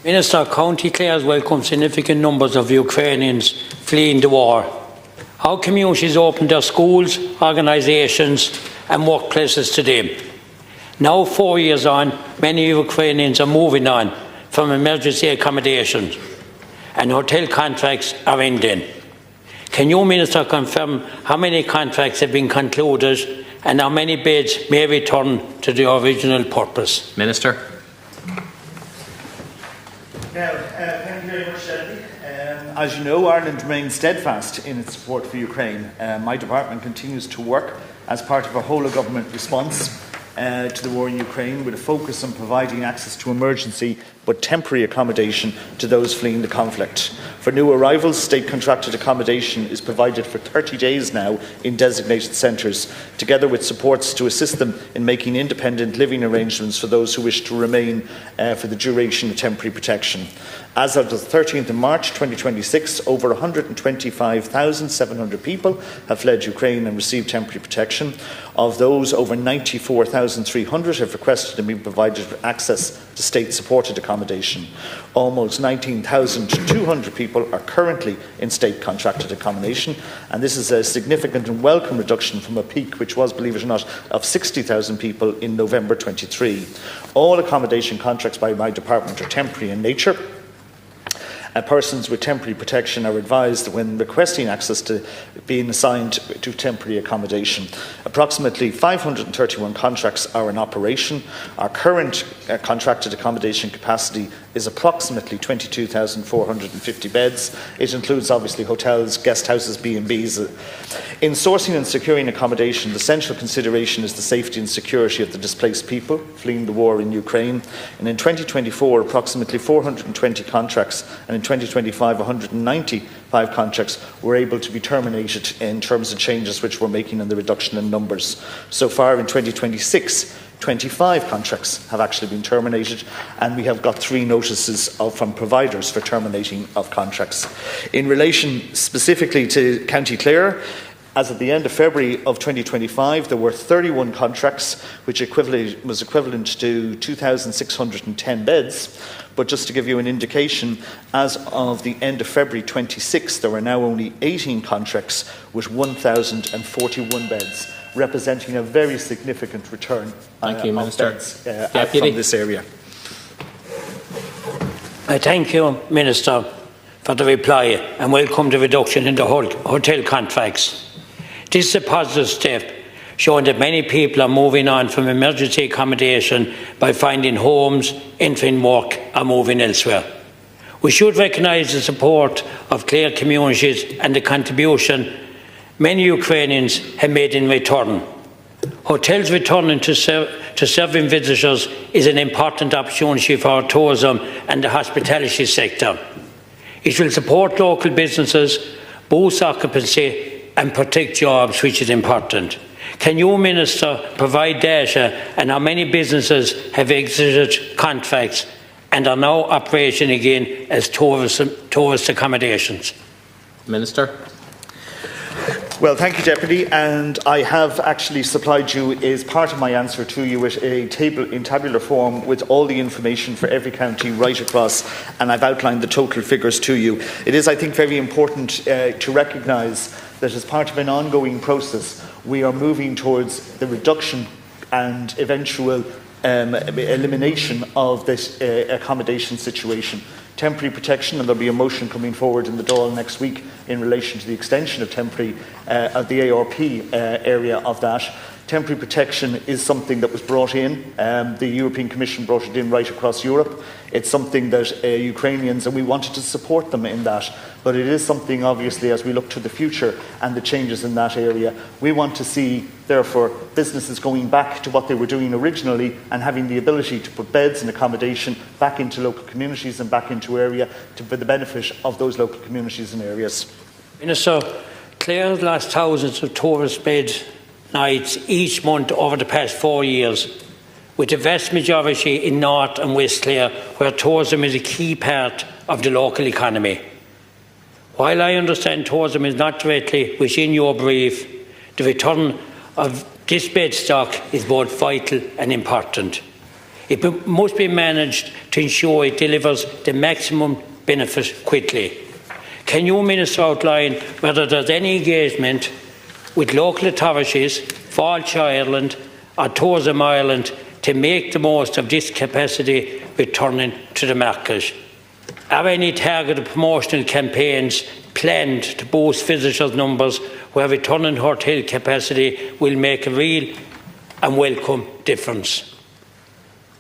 Minister, County Clare has welcomed significant numbers of Ukrainians fleeing the war. How communities open their schools, organisations and workplaces to them. Now, 4 years on, many Ukrainians are moving on from emergency accommodation and hotel contracts are ending. Can you, Minister, confirm how many contracts have been concluded and how many beds may return to the original purpose? Minister. Now, thank you very much, Deputy. As you know, Ireland remains steadfast in its support for Ukraine. My department continues to work as part of a whole-of-government response to the war in Ukraine, with a focus on providing access to emergency but temporary accommodation to those fleeing the conflict. For new arrivals, state-contracted accommodation is provided for 30 days now in designated centres, together with supports to assist them in making independent living arrangements for those who wish to remain for the duration of temporary protection. As of the 13th of March 2026, over 125,700 people have fled Ukraine and received temporary protection. Of those, over 94,300 have requested and been provided with access to state-supported accommodation. Almost 19,200 people are currently in state-contracted accommodation, and this is a significant and welcome reduction from a peak which was, believe it or not, of 60,000 people in November 23. All accommodation contracts by my department are temporary in nature. Persons with temporary protection are advised when requesting access to being assigned to temporary accommodation. Approximately 531 contracts are in operation. Our current contracted accommodation capacity is approximately 22,450 beds. It includes obviously hotels, guest houses, B&Bs. In sourcing and securing accommodation, the central consideration is the safety and security of the displaced people fleeing the war in Ukraine. And in 2024, approximately 420 contracts, and in 2025, 195 contracts were able to be terminated in terms of changes which we're making in the reduction in numbers. So far in 2026, 25 contracts have actually been terminated, and we have got 3 notices from providers for terminating of contracts. In relation specifically to County Clare, as at the end of February of 2025, there were 31 contracts, which was equivalent to 2,610 beds. But just to give you an indication, as of the end of February 26, there are now only 18 contracts with 1,041 beds, representing a very significant return of beds from this area. I thank you, Minister, for the reply and welcome the reduction in the hotel contracts. This is a positive step, showing that many people are moving on from emergency accommodation by finding homes, entering work or moving elsewhere. We should recognise the support of Clare communities and the contribution many Ukrainians have made in return. Hotels returning to serving visitors is an important opportunity for our tourism and the hospitality sector. It will support local businesses, boost occupancy and protect jobs, which is important. Can you, Minister, provide data on how many businesses have exited contracts and are now operating again as tourist accommodations? Minister. Well, thank you, Deputy, and I have actually supplied you, as part of my answer to you, with a table in tabular form with all the information for every county right across, and I've outlined the total figures to you. It is, I think, very important to recognise that as part of an ongoing process, we are moving towards the reduction and eventual elimination of this accommodation situation. Temporary protection, and there'll be a motion coming forward in the Dáil next week in relation to the extension of temporary of the ARP area of that. Temporary protection is something that was brought in. The European Commission brought it in right across Europe. It's something that Ukrainians, and we wanted to support them in that, but it is something, obviously, as we look to the future and the changes in that area, we want to see, therefore, businesses going back to what they were doing originally and having the ability to put beds and accommodation back into local communities and back into area for the benefit of those local communities and areas. Minister, Clare has lost thousands of tourist beds nights each month over the past 4 years, with the vast majority in North and West Clare, where tourism is a key part of the local economy. While I understand tourism is not directly within your brief, the return of this bed stock is both vital and important. It must be managed to ensure it delivers the maximum benefit quickly. Can you, Minister, outline whether there is any engagement with local authorities, Fáilte Ireland or Tourism Ireland to make the most of this capacity returning to the market? Are any targeted promotional campaigns planned to boost visitors' numbers where returning hotel capacity will make a real and welcome difference?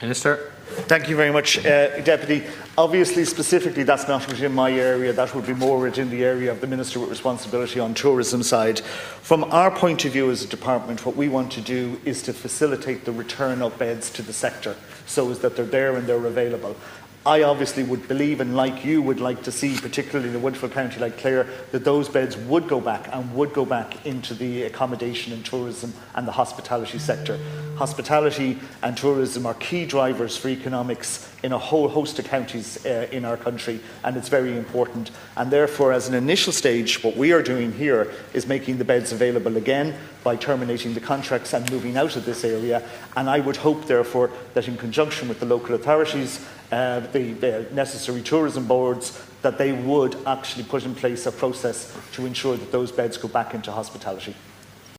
Minister. Thank you very much, Deputy. Obviously, specifically, that's not within my area. That would be more within the area of the Minister with responsibility on tourism side. From our point of view as a department, what we want to do is to facilitate the return of beds to the sector so as that they're there and they're available. I obviously would believe, and like you would like to see, particularly in a wonderful county like Clare, that those beds would go back and would go back into the accommodation and tourism and the hospitality sector. Hospitality and tourism are key drivers for economics in a whole host of counties in our country, and it's very important. And therefore, as an initial stage, what we are doing here is making the beds available again by terminating the contracts and moving out of this area. And I would hope, therefore, that in conjunction with the local authorities, the necessary tourism boards, that they would actually put in place a process to ensure that those beds go back into hospitality.